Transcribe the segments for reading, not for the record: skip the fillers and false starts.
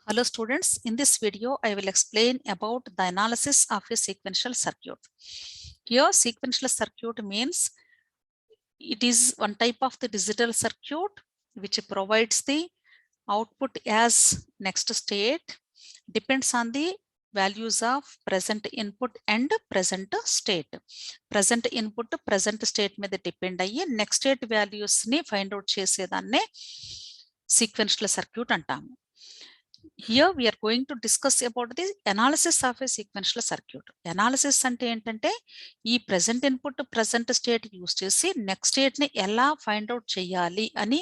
Hello students, in this video I will explain about the analysis of a sequential circuit. Here sequential circuit means it is one type of the digital circuit which provides the output as next state depends on the values of present input and present state. Present input present state మీద depend అయ్యి next state values ని find out చేసేదాన్నే sequential circuit అంటాము. Here we are going to discuss about the analysis of a sequential circuit. Analysis అంటే ఏంటంటే ఈ present input present state use చేసి next state ని ఎలా ఫైండ్ అవుట్ చేయాలి అని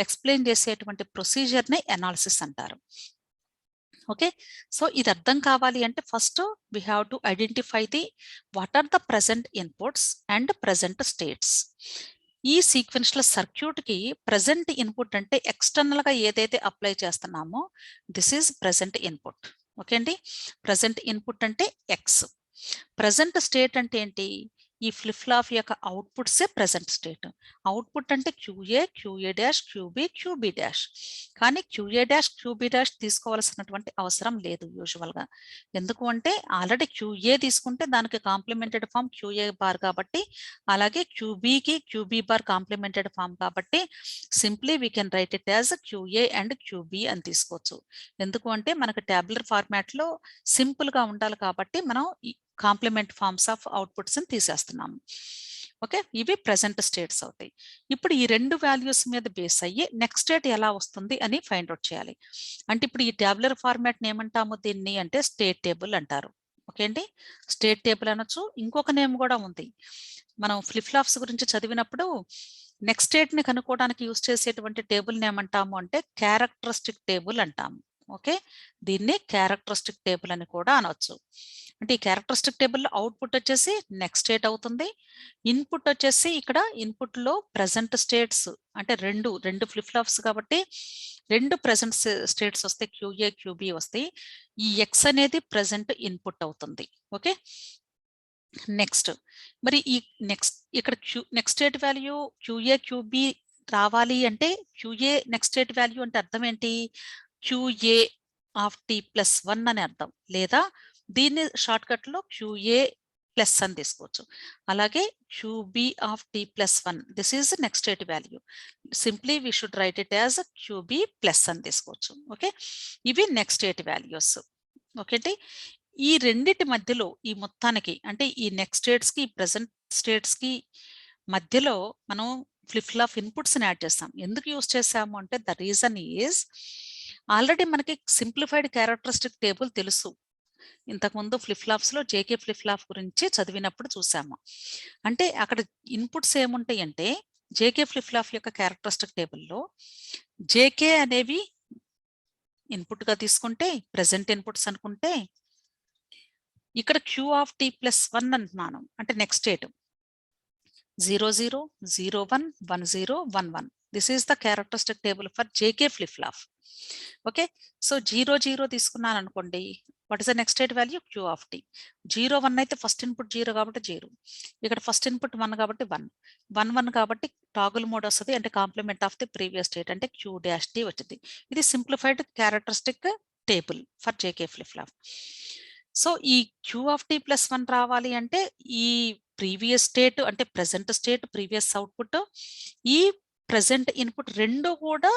ఎక్స్ప్లెయిన్ చేసేటువంటి ప్రొసీజర్ ని అనాలిసిస్ అంటారు. ఓకే, సో ఇది అర్థం కావాలి అంటే first we have to identify the what are the present inputs and present states. ఈ సీక్వెన్షియల్ సర్క్యూట్ కి ప్రెసెంట్ ఇన్పుట్ అంటే ఎక్స్టర్నల్ గా ఏదైతే అప్లై చేస్తున్నామో this is present input. Okay అండి, ప్రెసెంట్ ఇన్పుట్ అంటే ఎక్స్. ప్రెసెంట్ స్టేట్ అంటే ఏంటి? ఈ ఫ్లిప్ ఫ్లాప్ యొక్క అవుట్పుట్సే ప్రెసెంట్ స్టేట్. అవుట్పుట్ అంటే క్యూఏ, క్యూఏ డాష్, క్యూబీ, క్యూబీ డాష్. కానీ క్యూఏ డాష్, క్యూబీ డాష్ తీసుకోవాల్సినటువంటి అవసరం లేదు యూజువల్ గా. ఎందుకు అంటే ఆల్రెడీ క్యూఏ తీసుకుంటే దానికి కాంప్లిమెంటెడ్ ఫామ్ క్యూఏ బార్ కాబట్టి, అలాగే క్యూబీకి క్యూబీ బార్ కాంప్లిమెంటెడ్ ఫామ్ కాబట్టి simply we can write it as QA and QB అని తీసుకోవచ్చు. ఎందుకు అంటే మనకు ట్యాబులర్ ఫార్మాట్ లో సింపుల్ గా ఉండాలి కాబట్టి మనం కాంప్లిమెంట్ ఫార్మ్స్ ఆఫ్ అవుట్పుట్స్ ని తీసేస్తున్నాము. ఓకే, ఇవి ప్రెసెంట్ స్టేట్స్ అవుతాయి. ఇప్పుడు ఈ రెండు వాల్యూస్ మీద బేస్ అయ్యి నెక్స్ట్ స్టేట్ ఎలా వస్తుంది అని ఫైండ్ అవుట్ చేయాలి. అంటే ఇప్పుడు ఈ ట్యాబులర్ ఫార్మాట్ ఏమంటాము దీన్ని అంటే స్టేట్ టేబుల్ అంటారు. ఓకే అండి, స్టేట్ టేబుల్ అనొచ్చు. ఇంకొక నేమ్ కూడా ఉంది. మనం ఫ్లిప్ ఫ్లాప్స్ గురించి చదివినప్పుడు నెక్స్ట్ స్టేట్ ని కనుక్కోవడానికి యూజ్ చేసేటువంటి టేబుల్ ఏమంటాము అంటే క్యారెక్టరిస్టిక్ టేబుల్ అంటాము. ఓకే, దీన్ని క్యారెక్టరిస్టిక్ టేబుల్ అని కూడా అనొచ్చు. అంటే ఈ క్యారెక్టరిస్టిక్ టేబుల్లో అవుట్పుట్ వచ్చేసి నెక్స్ట్ స్టేట్ అవుతుంది. ఇన్పుట్ వచ్చేసి ఇక్కడ ఇన్పుట్ లో ప్రెసెంట్ స్టేట్స్ అంటే రెండు ఫ్లిప్ ఫ్లాప్స్ కాబట్టి రెండు ప్రెసెంట్ స్టేట్స్ వస్తాయి, క్యూఏ క్యూబీ వస్తాయి. ఈ ఎక్స్ అనేది ప్రెసెంట్ ఇన్పుట్ అవుతుంది. ఓకే, నెక్స్ట్ మరి ఈ ఇక్కడ నెక్స్ట్ స్టేట్ వాల్యూ క్యూఏ క్యూబీ రావాలి అంటే క్యూఏ నెక్స్ట్ స్టేట్ వాల్యూ అంటే అర్థం ఏంటి? క్యూఏ ఆఫ్ టీ ప్లస్ 1 అని అర్థం, లేదా దీన్ని షార్ట్ కట్ లో క్యూఏ ప్లస్ అని తీసుకోవచ్చు. అలాగే QB of T plus 1 this is next state value. Simply we should write it as QB plus అని తీసుకోవచ్చు. ఓకే, ఇవి నెక్స్ట్ స్టేట్ వాల్యూస్. ఓకే అండి, ఈ రెండిటి మధ్యలో ఈ మొత్తానికి అంటే ఈ నెక్స్ట్ స్టేట్స్ కి ప్రెసెంట్ స్టేట్స్ కి మధ్యలో మనం ఫ్లిప్ ఫ్లాప్ ఇన్పుట్స్ ని యాడ్ చేస్తాం. ఎందుకు యూజ్ చేసాము అంటే ద రీజన్ ఈజ్ ఆల్రెడీ మనకి సింప్లిఫైడ్ క్యారెక్టరిస్టిక్ టేబుల్ తెలుసు. ఇంతకుముందు ఫ్లిప్ ఫ్లాప్స్ లో జేకే ఫ్లిప్ ఫ్లాప్ గురించి చదివినప్పుడు చూసాము. అంటే అక్కడ ఇన్పుట్స్ ఏముంటాయి అంటే జేకే ఫ్లిప్ ఫ్లాప్ యొక్క క్యారెక్టరిస్టిక్ టేబుల్లో జేకే అనేవి ఇన్పుట్ గా తీసుకుంటే ప్రెసెంట్ ఇన్పుట్స్ అనుకుంటే ఇక్కడ క్యూ ఆఫ్ టీ ప్లస్ 1 అంటున్నాను అంటే next state 0 0 0 1 1 0 1 1. This is the characteristic table for JK flip flop. Okay, so 0 0 తీసుకున్నాను అనుకోండి, what is the next state value? Q of T. 0 1 అయితే ఫస్ట్ ఇన్పుట్ 0 కాబట్టి 0, ఇక్కడ ఫస్ట్ ఇన్పుట్ 1 కాబట్టి 1 1 1 కాబట్టి టాగుల్ మోడ్ వస్తుంది అంటే complement of the previous state అంటే క్యూ డాష్ టీ వచ్చింది. ఇది simplified characteristic table for JK flip flop. So ఈ క్యూ ఆఫ్ టీ ప్లస్ 1 రావాలి అంటే ఈ ప్రీవియస్ స్టేట్ అంటే ప్రెసెంట్ స్టేట్, ప్రీవియస్ అవుట్పుట్, ఈ ప్రెసెంట్ ఇన్పుట్ రెండు కూడా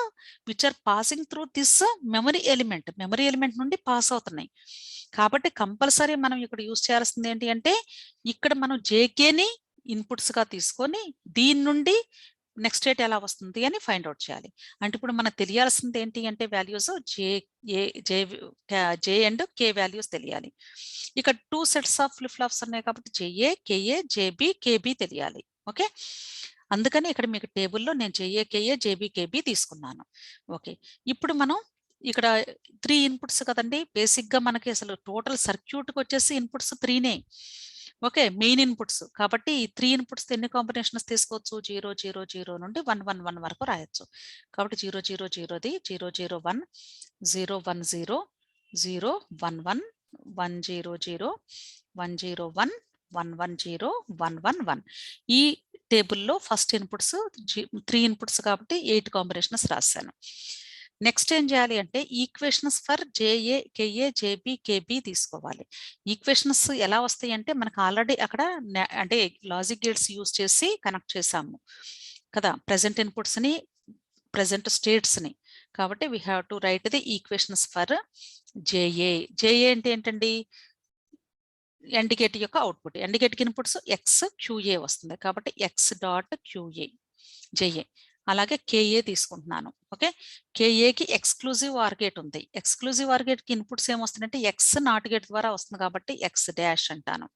which are passing through this memory element నుండి పాస్ అవుతున్నాయి. కాబట్టి కంపల్సరీ మనం ఇక్కడ యూజ్ చేయాల్సింది ఏంటి అంటే ఇక్కడ మనం జేకేని ఇన్పుట్స్ గా తీసుకొని దీని నుండి నెక్స్ట్ స్టేట్ ఎలా వస్తుంది అని ఫైండ్ అవుట్ చేయాలి. అంటే ఇప్పుడు మనకు తెలియాల్సింది ఏంటి అంటే values J and K values తెలియాలి. ఇక్కడ 2 సెట్స్ ఆఫ్ ఫ్లిప్ ఫ్లాప్స్ ఉన్నాయి కాబట్టి జేఏ, కేఏ, జేబీ, కేబీ తెలియాలి. ఓకే, అందుకని ఇక్కడ మీకు టేబుల్లో నేను జేఏ, కేఏ, జేబీ, కేబీ తీసుకున్నాను. ఓకే, ఇప్పుడు మనం ఇక్కడ 3 ఇన్పుట్స్ కదండి బేసిక్ గా మనకి అసలు టోటల్ సర్క్యూట్ కి వచ్చేసి ఇన్పుట్స్ 3నే. ఓకే, మెయిన్ ఇన్పుట్స్ కాబట్టి ఈ 3 ఇన్పుట్స్ ఎన్ని కాంబినేషన్స్ తీసుకోవచ్చు? 0 0 0 నుండి 1 1 1 వరకు రాయొచ్చు. కాబట్టి 0 0 0ది 0 0 1 0 1 0 0 1 1 1 0 0 1 0 1 1 1 0 1 1 1. ఈ టేబుల్లో ఫస్ట్ ఇన్పుట్స్ 3 ఇన్పుట్స్ కాబట్టి 8 కాంబినేషన్స్ రాశాను. నెక్స్ట్ ఏం చేయాలి అంటే equations for JA KA JB KB తీసుకోవాలి. ఈక్వేషన్స్ ఎలా వస్తాయి అంటే మనకు ఆల్రెడీ అక్కడ అంటే లాజిక్ గేట్స్ యూజ్ చేసి కనెక్ట్ చేసాము కదా, ప్రెసెంట్ ఇన్పుట్స్ ని ప్రెసెంట్ స్టేట్స్ ని. కాబట్టి we have to write the equations for JA. JA అంటే ఏంటండి, ఎండిగేట్ యొక్క output. And gate inputs X QA వస్తుంది కాబట్టి ఎక్స్ డాట్ క్యూఏ జేఏ. అలాగే కేఏ తీసుకుంటున్నాను. ఓకే, కేఏకి ఎక్స్క్లూజివ్ ఆర్ గేట్ ఉంది. ఎక్స్క్లూజివ్ ఆర్ గేట్ కి ఇన్పుట్స్ ఏమొస్తుందంటే ఎక్స్ నాట్ గేట్ ద్వారా వస్తుంది కాబట్టి ఎక్స్ డాష్ అంటాను.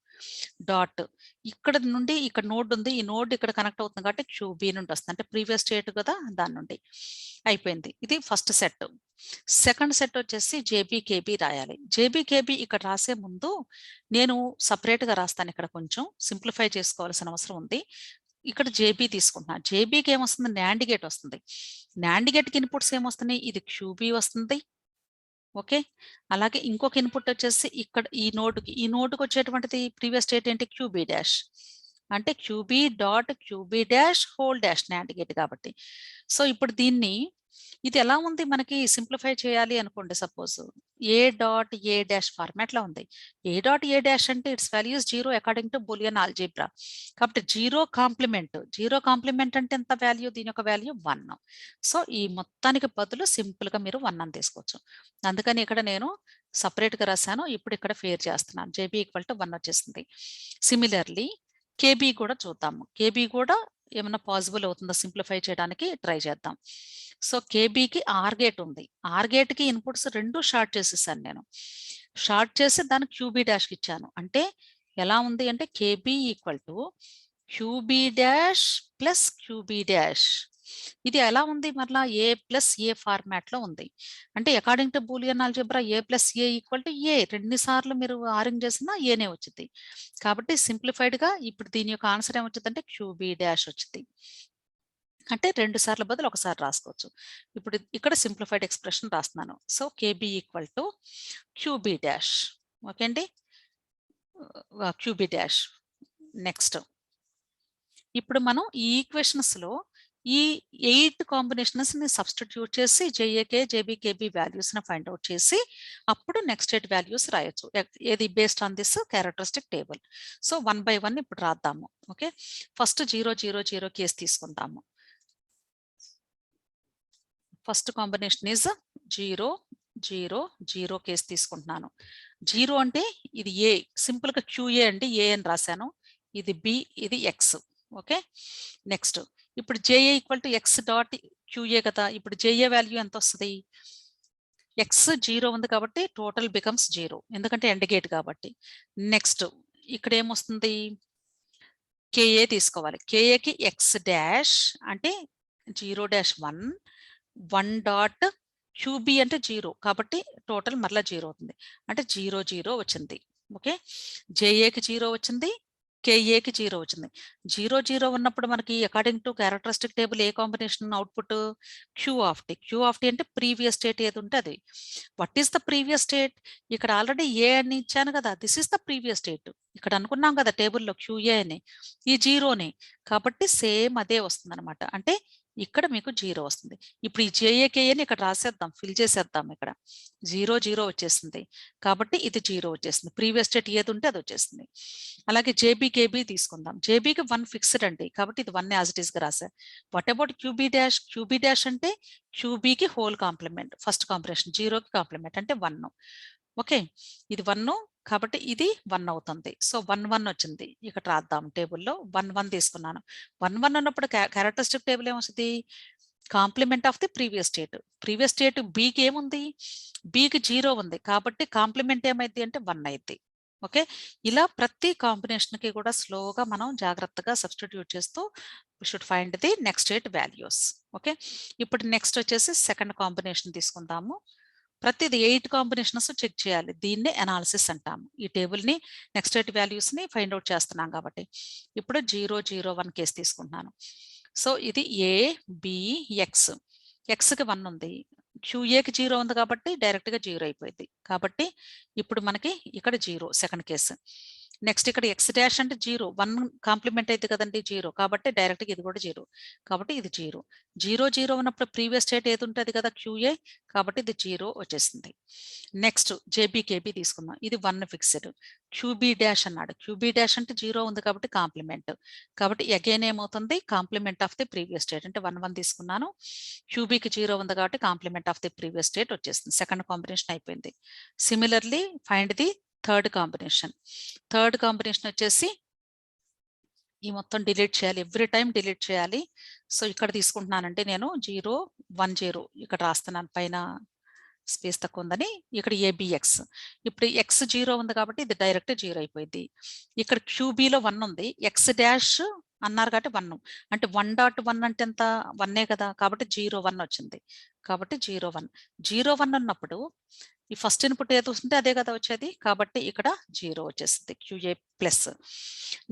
డాట్ ఇక్కడ నుండి ఇక్కడ నోడ్ ఉంది, ఈ నోడ్ ఇక్కడ కనెక్ట్ అవుతుంది కాబట్టి క్యూబీ నుండి వస్తుంది, అంటే ప్రీవియస్ స్టేట్ కదా దాని నుండి అయిపోయింది. ఇది ఫస్ట్ సెట్. సెకండ్ సెట్ వచ్చేసి జేబీ కేబీ రాయాలి. జేబీ కేబీ ఇక్కడ రాసే ముందు నేను సపరేట్ గా రాస్తాను. ఇక్కడ కొంచెం సింప్లిఫై చేసుకోవాల్సిన అవసరం ఉంది. ఇక్కడ జేబీ తీసుకుంటున్నాను. జేబీకి ఏమొస్తుంది, నాండ్ గేట్ వస్తుంది. నాండ్ గేట్ కి ఇన్పుట్స్ ఏమొస్తున్నాయి, ఇది క్యూబీ వస్తుంది. ఓకే, అలాగే ఇంకొక ఇన్పుట్ వచ్చేసి ఇక్కడ ఈ నోడ్కి వచ్చేటువంటిది ప్రీవియస్ స్టేట్ ఏంటి, క్యూబీ డాష్, అంటే Q B dot Q B dash whole dash NAND gate కాబట్టి. సో ఇప్పుడు దీన్ని ఇది ఎలా ఉంది, మనకి సింప్లిఫై చేయాలి అనుకోండి, suppose A dot A dash format లో ఉంది. ఏ డాట్ ఏ డాష్ అంటే it's values 0 according to Boolean algebra కాబట్టి 0 కాంప్లిమెంట్ అంటే ఎంత వాల్యూ, దీని యొక్క వాల్యూ 1. సో ఈ మొత్తానికి బదులు సింపుల్ గా మీరు 1 అని తీసుకోవచ్చు. అందుకని ఇక్కడ నేను సపరేట్ గా రాశాను. ఇప్పుడు ఇక్కడ ఫేర్ చేస్తున్నాను. జేబీ ఈక్వల్ టు 1 వచ్చేసింది. సిమిలర్లీ కేబీ కూడా చూద్దాము. కేబీ కూడా ఏమైనా పాసిబుల్ అవుతుందో సింప్లిఫై చేయడానికి ట్రై చేద్దాం. సో కేబీకి ఆర్ గేట్ ఉంది. ఆర్ గేట్ కి ఇన్పుట్స్ రెండు షార్ట్ చేసేసాను నేను. షార్ట్ చేసి దాన్ని క్యూబీ డాష్కి ఇచ్చాను. అంటే ఎలా ఉంది అంటే K B equal to Q B dash plus Q B dash. ఇది ఎలా ఉంది, మరలా ఏ ప్లస్ ఏ ఫార్మాట్ లో ఉంది. అంటే according to Boolean algebra A plus A equal to A, రెండుసార్లు మీరు ఆరింగ్ చేసినా ఏనే వచ్చింది. కాబట్టి సింప్లిఫైడ్ గా ఇప్పుడు దీని యొక్క ఆన్సర్ ఏమొచ్చింది అంటే క్యూబీ డాష్ వచ్చింది. అంటే 2 సార్లు బదులు ఒకసారి రాసుకోవచ్చు. ఇప్పుడు ఇక్కడ సింప్లిఫైడ్ ఎక్స్ప్రెషన్ రాస్తున్నాను. So K B equal to Q B dash. Okay అండి, క్యూబీ డాష్. నెక్స్ట్ ఇప్పుడు మనం ఈ ఈక్వేషన్స్ లో ఈ 8 కాంబినేషన్స్ ని సబ్స్టిట్యూట్ చేసి జేఏకే జేబీకేబీ వాల్యూస్ ని ఫైండ్ అవుట్ చేసి అప్పుడు నెక్స్ట్ 8 వాల్యూస్ రాయొచ్చు. ఏది based on this characteristic table. So 1 by 1 ఇప్పుడు రాద్దాము. ఓకే, ఫస్ట్ 0 0 0 కేసు తీసుకుందాము. ఫస్ట్ కాంబినేషన్ ఇస్ 0 0 0 కేసు తీసుకుంటున్నాను. 0 అంటే ఇది ఏ, సింపుల్ గా క్యూఏ అంటే ఏ అని రాశాను. ఇది బి, ఇది ఎక్స్. ఓకే, నెక్స్ట్ ఇప్పుడు JA equal to X dot QA కదా. ఇప్పుడు జేఏ వాల్యూ ఎంత వస్తుంది, ఎక్స్ 0 ఉంది కాబట్టి టోటల్ బికమ్స్ 0 ఎందుకంటే ఎండ్ గేట్ కాబట్టి. నెక్స్ట్ ఇక్కడ ఏమొస్తుంది, కేఏ తీసుకోవాలి. కేఏకి ఎక్స్ డాష్ అంటే 0 డాష్ 1 1 డాట్ క్యూబీ అంటే 0 కాబట్టి టోటల్ మరలా 0 అవుతుంది, అంటే 0 0 వచ్చింది. ఓకే, జేఏకి 0 వచ్చింది, కేఏకి 0 వచ్చింది. 0 0 ఉన్నప్పుడు మనకి అకార్డింగ్ టు క్యారెక్టరిస్టిక్ టేబుల్ ఏ combination output, Q of T అంటే ప్రీవియస్ స్టేట్ ఏది ఉంటే అది. What is the previous state, ఇక్కడ ఆల్రెడీ ఏ అని ఇచ్చాను కదా, this is the previous state. ఇక్కడ అనుకున్నాం కదా టేబుల్లో క్యూఏ అని, ఈ 0ని కాబట్టి సేమ్ అదే వస్తుంది అనమాట. అంటే ఇక్కడ మీకు 0 వస్తుంది. ఇప్పుడు ఈ జేఏకేని ఇక్కడ రాసేద్దాం, ఫిల్ చేసేద్దాం. ఇక్కడ 0 0 వచ్చేసింది కాబట్టి ఇది 0 వచ్చేసింది. ప్రీవియస్ స్టేట్ ఏది ఉంటే అది వచ్చేసింది. అలాగే జేబీకేబీ తీసుకుందాం. జేబీకి 1 ఫిక్స్డ్ అండి కాబట్టి ఇది 1 యాజ్ ఇట్ ఈస్ గా రాసా. వాట్ అబౌట్ క్యూబీ డాష్, క్యూబీ డాష్ అంటే క్యూబీకి హోల్ కాంప్లిమెంట్, ఫస్ట్ కాంబినేషన్ 0కి కాంప్లిమెంట్ అంటే 1. ఓకే, ఇది 1 కాబట్టి ఇది 1 అవుతుంది. సో 1 1 వచ్చింది. ఇక్కడ రాద్దాం టేబుల్లో 1 1 తీసుకున్నాను. 1 1 ఉన్నప్పుడు క్యారెక్టరిస్టిక్ టేబుల్ ఏమొస్తుంది, complement of the previous state. Previous state బికి ఏముంది, బికి 0 ఉంది కాబట్టి కాంప్లిమెంట్ ఏమైంది అంటే 1 అయింది. ఓకే, ఇలా ప్రతి కాంబినేషన్ కి కూడా స్లోగా మనం జాగ్రత్తగా సబ్స్టిట్యూట్ చేస్తూ should find the next 8 values. Okay, ఇప్పుడు నెక్స్ట్ వచ్చేసి సెకండ్ కాంబినేషన్ తీసుకుందాము. ప్రతిది 8 కాంబినేషన్స్ చెక్ చేయాలి, దీన్నే అనాలిసిస్ అంటాము. ఈ టేబుల్ ని నెక్స్ట్ 8 వాల్యూస్ ని ఫైండ్ అవుట్ చేస్తున్నాం కాబట్టి. ఇప్పుడు 0 0 1 కేసు తీసుకుంటున్నాను. సో ఇది ఏ బి ఎక్స్, ఎక్స్కి 1 ఉంది, క్యూఏకి 0 ఉంది కాబట్టి డైరెక్ట్ గా 0 అయిపోయింది. కాబట్టి ఇప్పుడు మనకి ఇక్కడ 0 సెకండ్ కేసు. నెక్స్ట్ ఇక్కడ ఎక్స్ డాష్ అంటే 0, 1 కాంప్లిమెంట్ అయితే కదండి 0, కాబట్టి డైరెక్ట్గా ఇది కూడా 0, కాబట్టి ఇది 0. 0 ఉన్నప్పుడు ప్రీవియస్ స్టేట్ ఏది ఉంటుంది కదా QA, కాబట్టి ఇది 0 వచ్చేసింది. నెక్స్ట్ JBKB తీసుకుందాం, ఇది 1 ఫిక్స్డ్. QB డాష్ అన్నాడు, QB డాష్ అంటే 0 ఉంది కాబట్టి కాంప్లిమెంట్, కాబట్టి అగైన్ ఏమవుతుంది complement of the previous state, అంటే 1 తీసుకున్నాను, QBకి 0 ఉంది కాబట్టి complement of the previous state వచ్చేస్తుంది. సెకండ్ కాంబినేషన్ అయిపోయింది. Similarly find the third combination. Third combination వచ్చేసి ఈ మొత్తం డిలీట్ చేయాలి, ఎవ్రీ టైం డిలీట్ చేయాలి. సో ఇక్కడ తీసుకుంటున్నానంటే నేను 0 1 0 ఇక్కడ రాస్తున్నాను, పైన స్పేస్ తక్కువ ఉందని, ఇక్కడ ABX. ఇప్పుడు X 0 ఉంది కాబట్టి ఇది డైరెక్ట్ 0 అయిపోయింది. ఇక్కడ QBలో 1 ఉంది, X డాష్ అన్నారు కాబట్టి 1, అంటే 1.1 అంటే ఎంత 1 కదా, కాబట్టి 0 1 వచ్చింది, కాబట్టి 0 1. 0 1 ఉన్నప్పుడు ఈ ఫస్ట్ ఇన్పుట్ ఏది వస్తుంటే అదే కదా వచ్చేది, కాబట్టి ఇక్కడ 0 వచ్చేసింది QA ప్లస్.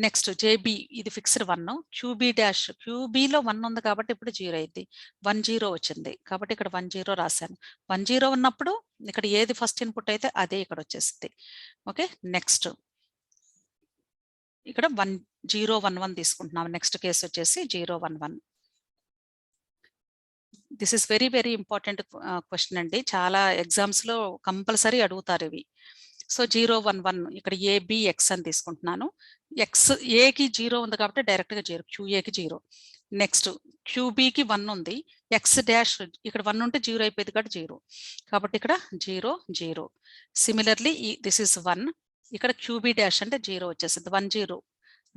నెక్స్ట్ JB, ఇది ఫిక్స్డ్ 1, QB డాష్, QBలో 1 ఉంది కాబట్టి ఇప్పుడు 0 అయింది, 1 0 వచ్చింది, కాబట్టి ఇక్కడ 1 0 రాశాను. 1 0 ఉన్నప్పుడు ఇక్కడ ఏది ఫస్ట్ ఇన్పుట్ అయితే అదే ఇక్కడ వచ్చేసింది. ఓకే, నెక్స్ట్ ఇక్కడ 1 0 1 1 తీసుకుంటున్నాం. నెక్స్ట్ కేసు వచ్చేసి 0 1 1. This is very very important question అండి, చాలా ఎగ్జామ్స్ లో కంపల్సరీ అడుగుతారు ఇవి. సో 0 1 1 ఇక్కడ ABX అని తీసుకుంటున్నాను. ఎక్స్ ఏకి 0 ఉంది కాబట్టి డైరెక్ట్ గా 0, QAకి 0. నెక్స్ట్ QBకి 1 ఉంది, X డాష్ ఇక్కడ 1 ఉంటే 0 అయిపోయింది కాబట్టి 0, కాబట్టి ఇక్కడ 0 0. సిమిలర్లీ దిస్ ఇస్ 1, ఇక్కడ QB డాష్ అంటే 0 వచ్చేసింది, 1 0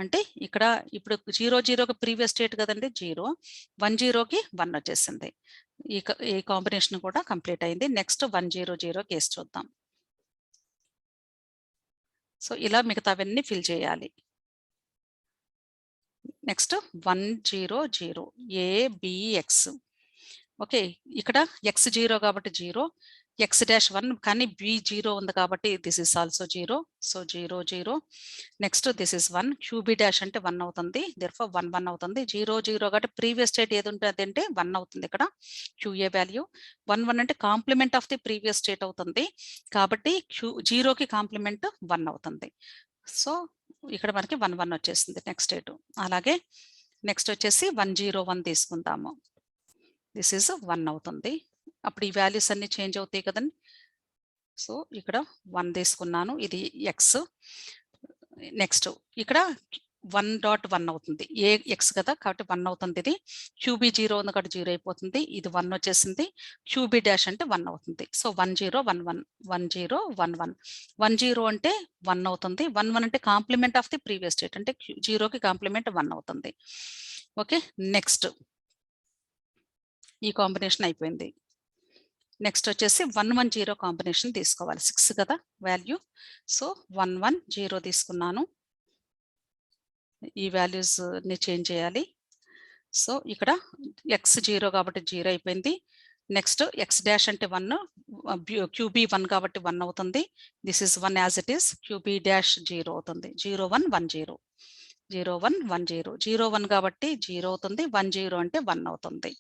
అంటే ఇక్కడ ఇప్పుడు 0 0కి ప్రీవియస్ స్టేట్ కదండి 0, 1 0కి 1 వచ్చేసింది. ఈ కాంబినేషన్ కూడా కంప్లీట్ అయింది. నెక్స్ట్ 1 0 0 కేసు చూద్దాం. సో ఇలా మిగతావన్నీ ఫిల్ చేయాలి. Next 1 0 0 ABX. ఓకే, ఇక్కడ X 0 కాబట్టి 0, X డాష్ 1 కానీ B 0 ఉంది కాబట్టి this is also 0, so 0 0. Next this is 1, QB dash అంటే 1 అవుతుంది, దేర్ఫోర్ 1 1 అవుతుంది. 0 0 కాబట్టి ప్రీవియస్ స్టేట్ ఏది ఉంటుంది అంటే 1 అవుతుంది ఇక్కడ QA వాల్యూ. 1 1 అంటే complement of the previous state అవుతుంది, కాబట్టి 0కి కాంప్లిమెంట్ 1 అవుతుంది. సో ఇక్కడ మనకి 1 1 వచ్చేసింది నెక్స్ట్ స్టేట్. అలాగే నెక్స్ట్ వచ్చేసి 1 0 1 తీసుకుందాము, దిస్ ఈజ్ 1 అవుతుంది. అప్పుడు ఈ వాల్యూస్ అన్ని చేంజ్ అవుతాయి కదండి. సో ఇక్కడ 1 తీసుకున్నాను, ఇది X. నెక్స్ట్ ఇక్కడ 1.1 అవుతుంది, AX కదా కాబట్టి 1 అవుతుంది. ఇది QB 0 ఉంది కాబట్టి 0 అయిపోతుంది, ఇది 1 వచ్చేసింది, QB డాష్ అంటే 1 అవుతుంది. సో 1 0 1 1 1 0 1 1. 1 0 అంటే 1 అవుతుంది, 1 1 అంటే complement of the previous state, అంటే 0కి కాంప్లిమెంట్ 1 అవుతుంది. ఓకే, నెక్స్ట్ ఈ కాంబినేషన్ అయిపోయింది. నెక్స్ట్ వచ్చేసి 1 1 0 కాంబినేషన్ తీసుకోవాలి, 6 కదా వాల్యూ. సో 1 1 0 తీసుకున్నాను, ఈ వాల్యూస్ ని చేంజ్ చేయాలి. సో ఇక్కడ X 0 కాబట్టి 0 అయిపోయింది. నెక్స్ట్ X డాష్ అంటే 1, QB 1 కాబట్టి 1 అవుతుంది, this is 1 as it is, QB dash 0 అవుతుంది. 0 1 1 0 0 1 1 0 0 1 కాబట్టి 0 అవుతుంది, 1 0 అంటే 1 అవుతుంది.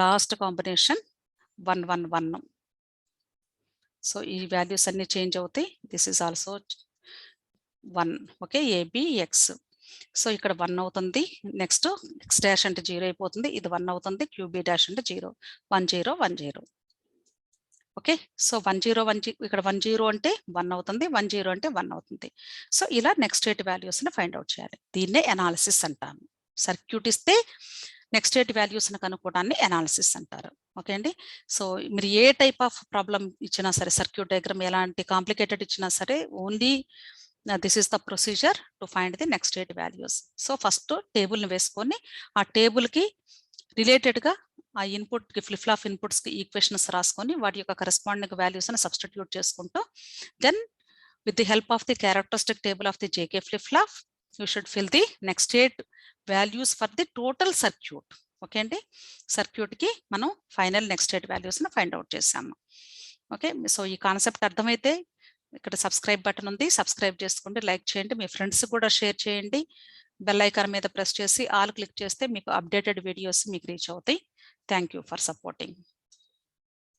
Last combination 1 1 1. సో ఈ వాల్యూస్ అన్ని చేంజ్ అవుతాయి, this is also 1. Okay, ABX. So ఇక్కడ 1 అవుతుంది. నెక్స్ట్ X డాష్ అంటే 0 అయిపోతుంది, ఇది 1 అవుతుంది, QB డాష్ అంటే 0 1 0 1 0. ఓకే, సో 1 0 1 ఇక్కడ 1 0 అంటే 1 అవుతుంది, 1 0 అంటే 1 అవుతుంది. సో ఇలా నెక్స్ట్ స్టేట్ వాల్యూస్ని ఫైండ్ అవుట్ చేయాలి, దీన్నే అనాలిసిస్ అంటాము. సర్క్యూట్ ఇస్తే నెక్స్ట్ స్టేట్ వాల్యూస్ని కనుక్కోవడాన్ని అనాలిసిస్ అంటారు. ఓకే అండి, సో మీరు ఏ టైప్ ఆఫ్ ప్రాబ్లం ఇచ్చినా సరే, సర్క్యూట్ డయాగ్రామ్ ఎలాంటి కాంప్లికేటెడ్ ఇచ్చినా సరే, only this is the procedure to find the next state values. So first టేబుల్ని వేసుకొని ఆ టేబుల్కి రిలేటెడ్గా ఆ ఇన్పుట్కి ఫ్లిప్ ఫ్లాప్ ఇన్పుట్స్కి ఈక్వేషన్స్ రాసుకొని వాటి యొక్క కరెస్పాండింగ్ వాల్యూస్ని సబ్స్టిట్యూట్ చేసుకుంటూ, then with the help of the characteristic table of the JK flip flop you should fill the next state values for the total circuit. Okay అండి, సర్క్యూట్కి మనం ఫైనల్ నెక్స్ట్ స్టేట్ వాల్యూస్ని find out చేసాము. Okay, so ఈ concept అర్థమైతే ఇక్కడ subscribe button ఉంది, subscribe చేసుకోండి, లైక్ చేయండి, మీ ఫ్రెండ్స్ కూడా షేర్ చేయండి. బెల్ ఐకాన్ మీద ప్రెస్ చేసి ఆల్ క్లిక్ చేస్తే మీకు అప్డేటెడ్ వీడియోస్ మీకు రీచ్ అవుతాయి. Thank you for supporting.